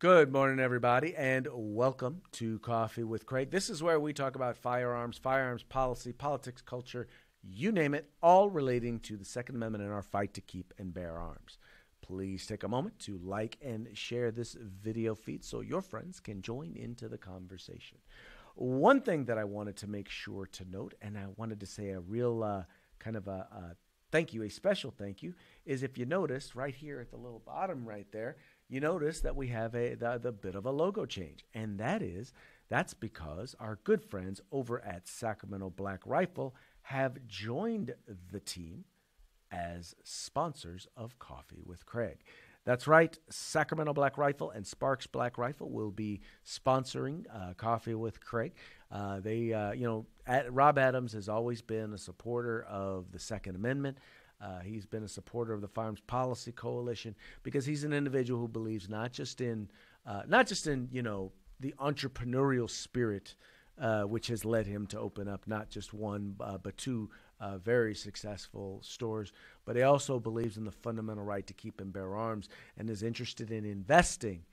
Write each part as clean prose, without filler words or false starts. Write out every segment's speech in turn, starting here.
Good morning, everybody, and welcome to Coffee with Craig. This is where we talk about firearms policy, politics, culture, you name it, all relating to the Second Amendment and our fight to keep and bear arms. Please take a moment to like and share this video feed so your friends can join into the conversation. One thing that I wanted to make sure to note, and I wanted to say a real thank you, a special thank you, is if you notice right here at the little bottom right there, you notice that we have the bit of a logo change, and that's because our good friends over at Sacramento Black Rifle have joined the team as sponsors of Coffee with Craig. That's right, Sacramento Black Rifle and Sparks Black Rifle will be sponsoring Coffee with Craig. Rob Adams has always been a supporter of the Second Amendment. He's been a supporter of the Firearms Policy Coalition because he's an individual who believes not just in the entrepreneurial spirit, which has led him to open up not just one but two very successful stores, but he also believes in the fundamental right to keep and bear arms and is interested in investing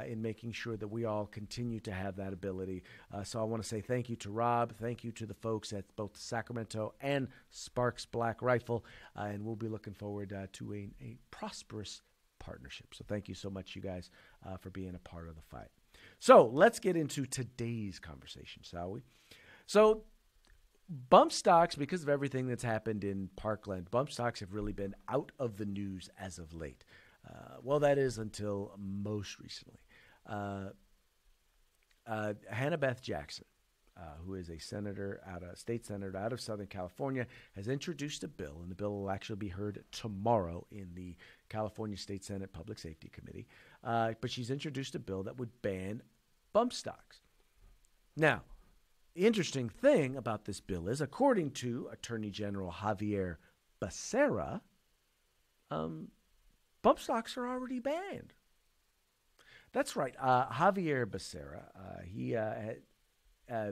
in making sure that we all continue to have that ability. So I want to say thank you to Rob. Thank you to the folks at both Sacramento and Sparks Black Rifle. And we'll be looking forward to a prosperous partnership. So thank you so much, you guys, for being a part of the fight. So let's get into today's conversation, shall we? So bump stocks, because of everything that's happened in Parkland, bump stocks have really been out of the news as of late. That is until most recently. Hannah Beth Jackson, who is a state senator out of Southern California, has introduced a bill, and the bill will actually be heard tomorrow in the California State Senate Public Safety Committee. But she's introduced a bill that would ban bump stocks. Now, the interesting thing about this bill is, according to Attorney General Xavier Becerra, bump stocks are already banned. That's right. Xavier Becerra, he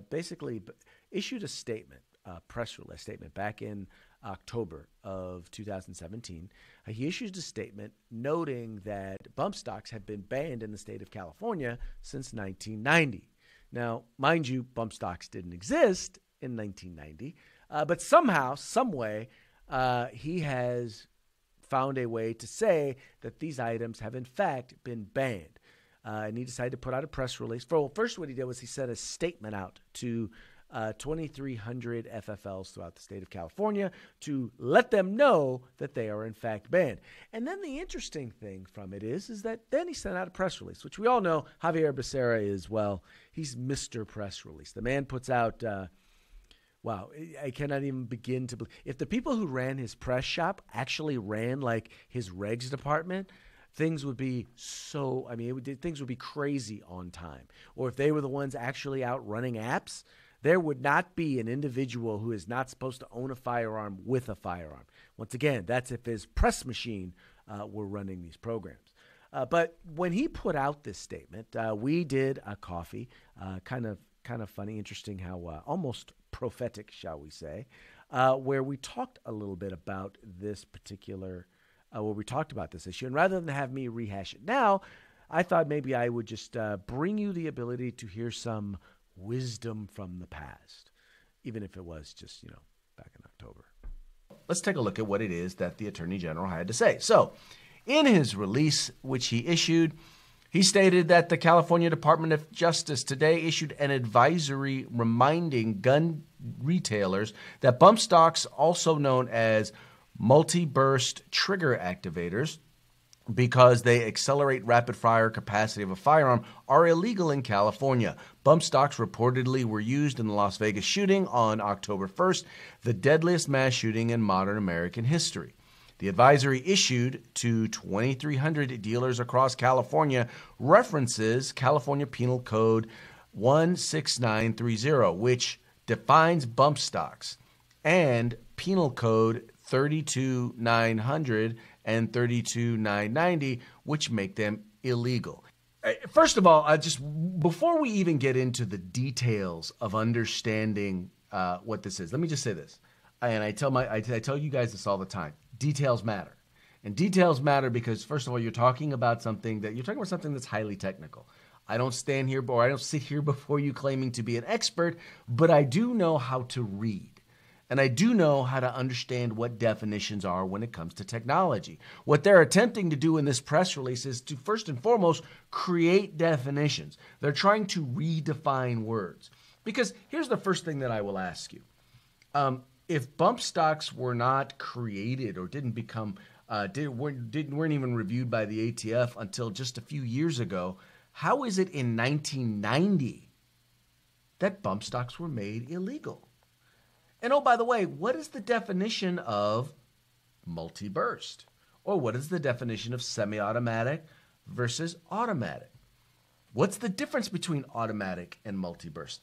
basically issued a statement, press release statement back in October of 2017. He issued a statement noting that bump stocks had been banned in the state of California since 1990. Now, mind you, bump stocks didn't exist in 1990, but somehow, some way, he has found a way to say that these items have in fact been banned. And he decided to put out a press release. First, what he did was he sent a statement out to 2,300 FFLs throughout the state of California to let them know that they are in fact banned. And then the interesting thing from it is that then he sent out a press release, which we all know Xavier Becerra is, well, he's Mr. Press Release. The man puts out wow, I cannot even begin to believe. If the people who ran his press shop actually ran like his regs department, things would be things would be crazy on time. Or if they were the ones actually out running apps, there would not be an individual who is not supposed to own a firearm with a firearm. Once again, that's if his press machine were running these programs. But when he put out this statement, we did a coffee, kind of funny, interesting how almost prophetic, shall we say, where we talked a little bit about this particular, where we talked about this issue. And rather than have me rehash it now, I thought maybe I would just bring you the ability to hear some wisdom from the past, even if it was just, back in October. Let's take a look at what it is that the Attorney General had to say. So in his release, which he issued, he stated that the California Department of Justice today issued an advisory reminding gun retailers that bump stocks, also known as multi-burst trigger activators, because they accelerate rapid fire capacity of a firearm, are illegal in California. Bump stocks reportedly were used in the Las Vegas shooting on October 1st, the deadliest mass shooting in modern American history. The advisory issued to 2,300 dealers across California references California Penal Code 16930, which defines bump stocks, and Penal Code 32900 and 32990, which make them illegal. First of all, just before we even get into the details of understanding what this is, let me just say this. And I tell you guys this all the time. Details matter. And details matter because, first of all, you're talking about something that's highly technical. I don't stand here, or I don't sit here before you claiming to be an expert, but I do know how to read. And I do know how to understand what definitions are when it comes to technology. What they're attempting to do in this press release is to, first and foremost, create definitions. They're trying to redefine words. Because here's the first thing that I will ask you. If bump stocks were not created or didn't become, weren't even reviewed by the ATF until just a few years ago, how is it in 1990 that bump stocks were made illegal? And oh, by the way, what is the definition of multi-burst? Or what is the definition of semi-automatic versus automatic? What's the difference between automatic and multi-burst?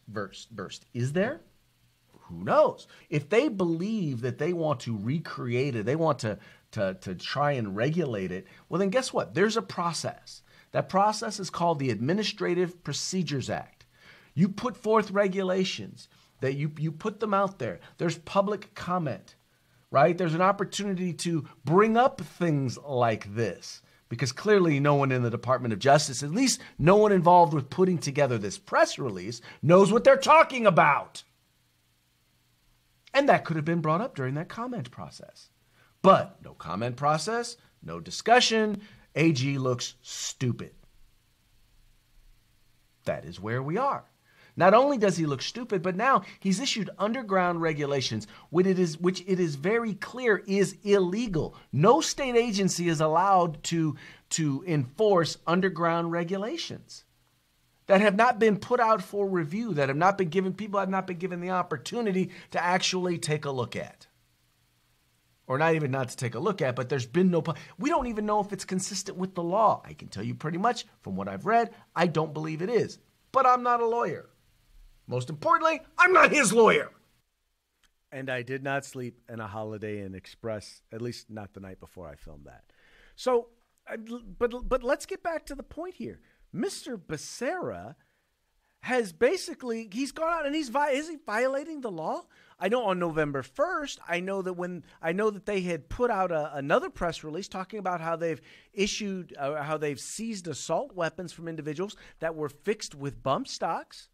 Is there? Who knows? If they believe that they want to recreate it, they want to try and regulate it, well, then guess what? There's a process. That process is called the Administrative Procedures Act. You put forth regulations. That you put them out there. There's public comment, right? There's an opportunity to bring up things like this because clearly no one in the Department of Justice, at least no one involved with putting together this press release, knows what they're talking about. And that could have been brought up during that comment process. But no comment process, no discussion. AG looks stupid. That is where we are. Not only does he look stupid, but now he's issued underground regulations, which it is very clear is illegal. No state agency is allowed to enforce underground regulations that have not been put out for review, that have not been given, people have not been given the opportunity to actually take a look at. Or not to take a look at, but there's been we don't even know if it's consistent with the law. I can tell you pretty much from what I've read, I don't believe it is. But I'm not a lawyer. Most importantly, I'm not his lawyer. And I did not sleep in a Holiday Inn Express, at least not the night before I filmed that. So, but let's get back to the point here. Mr. Becerra has basically, he's gone out and is he violating the law? I know on November 1st, I know that they had put out another press release talking about how they've seized assault weapons from individuals that were fixed with bump stocks.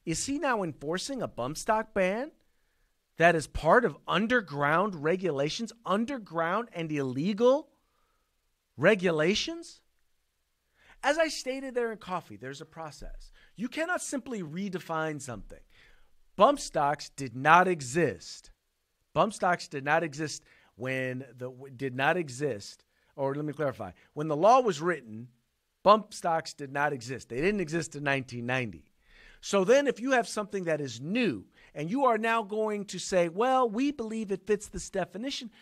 Is he now enforcing a bump stock ban that is part of underground regulations, underground and illegal regulations? As I stated there in Coffee, there's a process. You cannot simply redefine something. Bump stocks did not exist. Bump stocks did not exist when or let me clarify. When the law was written, bump stocks did not exist. They didn't exist in 1990. So then if you have something that is new and you are now going to say, well, we believe it fits this definition,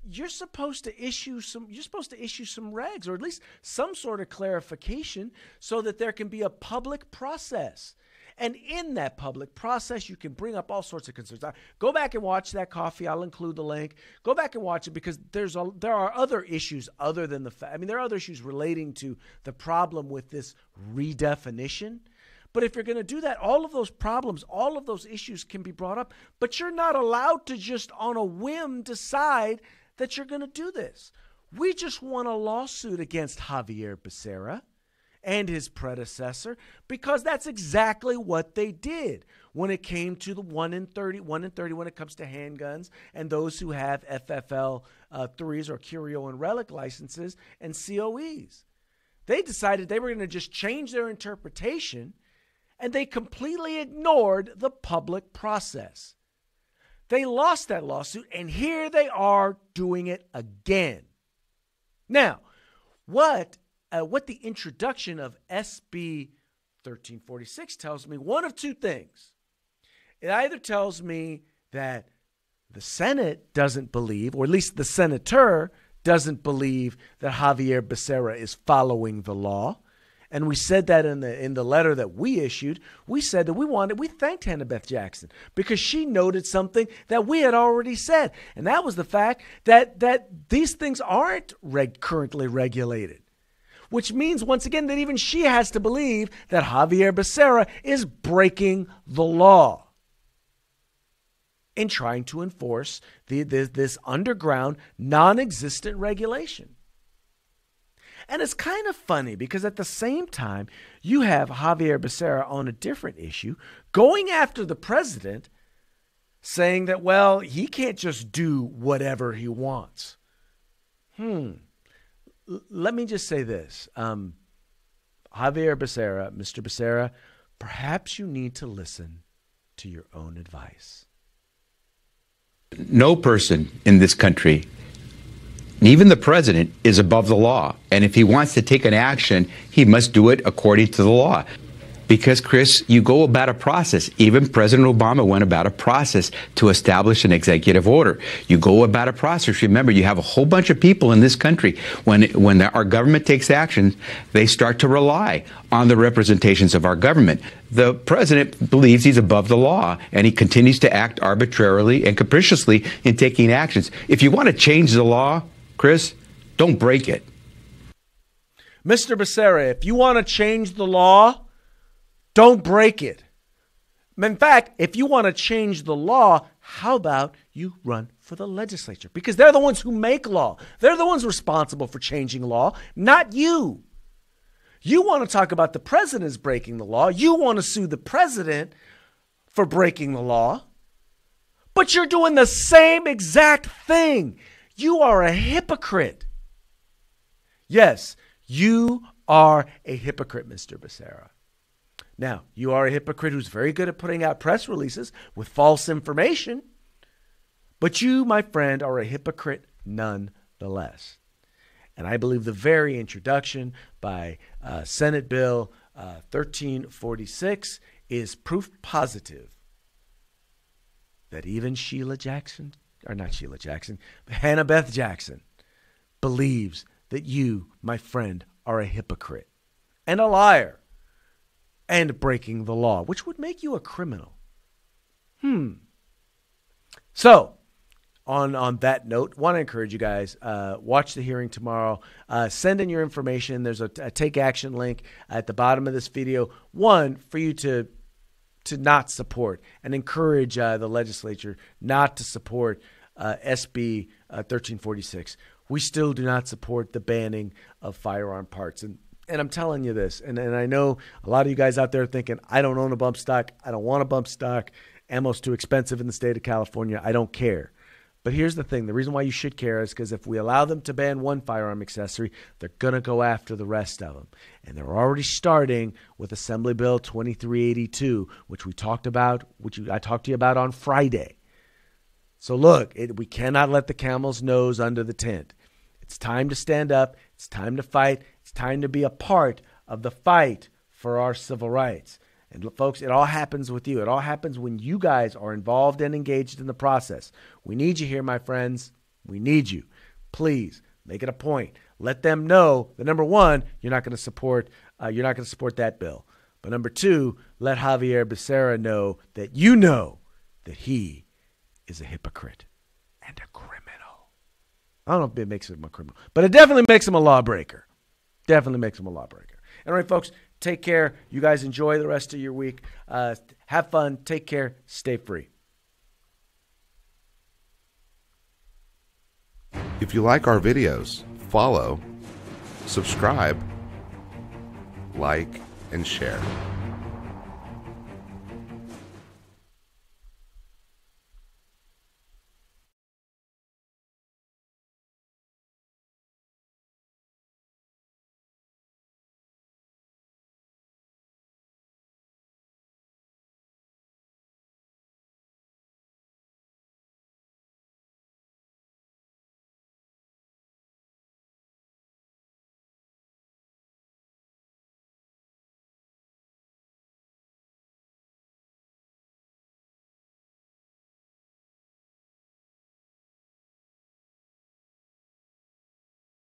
you're supposed to issue some regs or at least some sort of clarification so that there can be a public process. And in that public process, you can bring up all sorts of concerns. Go back and watch that Coffee. I'll include the link. Go back and watch it because there are other issues other than there are other issues relating to the problem with this redefinition. But if you're going to do that, all of those problems, all of those issues can be brought up. But you're not allowed to just on a whim decide that you're going to do this. We just won a lawsuit against Xavier Becerra and his predecessor because that's exactly what they did when it came to the 1 in 30 when it comes to handguns and those who have FFL 3s or curio and relic licenses and COEs. They decided they were going to just change their interpretation and they completely ignored the public process. They lost that lawsuit, and here they are doing it again. Now, what the introduction of SB 1346 tells me, one of two things. It either tells me that the Senate doesn't believe, or at least the senator doesn't believe that Xavier Becerra is following the law. And we said that in the letter that we issued. We said that we thanked Hannah Beth Jackson because she noted something that we had already said. And that was the fact that these things aren't currently regulated. Which means, once again, that even she has to believe that Xavier Becerra is breaking the law. in trying to enforce this underground, non-existent regulation. And it's kind of funny because at the same time, you have Xavier Becerra on a different issue going after the president, saying that, well, he can't just do whatever he wants. Let me just say this. Xavier Becerra, Mr. Becerra, perhaps you need to listen to your own advice. No person in this country, even the president, is above the law. And if he wants to take an action, he must do it according to the law. Because, Chris, you go about a process. Even President Obama went about a process to establish an executive order. You go about a process. Remember, you have a whole bunch of people in this country. When our government takes action, they start to rely on the representations of our government. The president believes he's above the law, and he continues to act arbitrarily and capriciously in taking actions. If you want to change the law, Chris, don't break it. Mr. Becerra, if you want to change the law, don't break it. In fact, if you want to change the law, how about you run for the legislature? Because they're the ones who make law. They're the ones responsible for changing law, not you. You want to talk about the president's breaking the law. You want to sue the president for breaking the law. But you're doing the same exact thing. You are a hypocrite. Yes, you are a hypocrite, Mr. Becerra. Now, you are a hypocrite who's very good at putting out press releases with false information, but you, my friend, are a hypocrite nonetheless. And I believe the very introduction by Senate Bill 1346 is proof positive that even Hannah Beth Jackson believes that you, my friend, are a hypocrite and a liar and breaking the law, which would make you a criminal. So, on that note, want to encourage you guys, watch the hearing tomorrow. Send in your information. There's a take action link at the bottom of this video. One, for you to not support and encourage the legislature not to support SB 1346. We still do not support the banning of firearm parts. And I'm telling you this, and I know a lot of you guys out there thinking, I don't own a bump stock. I don't want a bump stock. Ammo's too expensive in the state of California. I don't care. But here's the thing. The reason why you should care is because if we allow them to ban one firearm accessory, they're going to go after the rest of them. And they're already starting with Assembly Bill 2382, which we talked about, I talked to you about on Friday. So look, we cannot let the camel's nose under the tent. It's time to stand up. It's time to fight. It's time to be a part of the fight for our civil rights. And folks, it all happens with you. It all happens when you guys are involved and engaged in the process. We need you here, my friends. We need you. Please make it a point. Let them know that, number one, you're not going to support that bill. But number two, let Xavier Becerra know that he is a hypocrite and a criminal. I don't know if it makes him a criminal, but it definitely makes him a lawbreaker. Definitely makes him a lawbreaker. All right, folks, take care. You guys enjoy the rest of your week. Have fun. Take care. Stay free. If you like our videos, follow, subscribe, like, and share.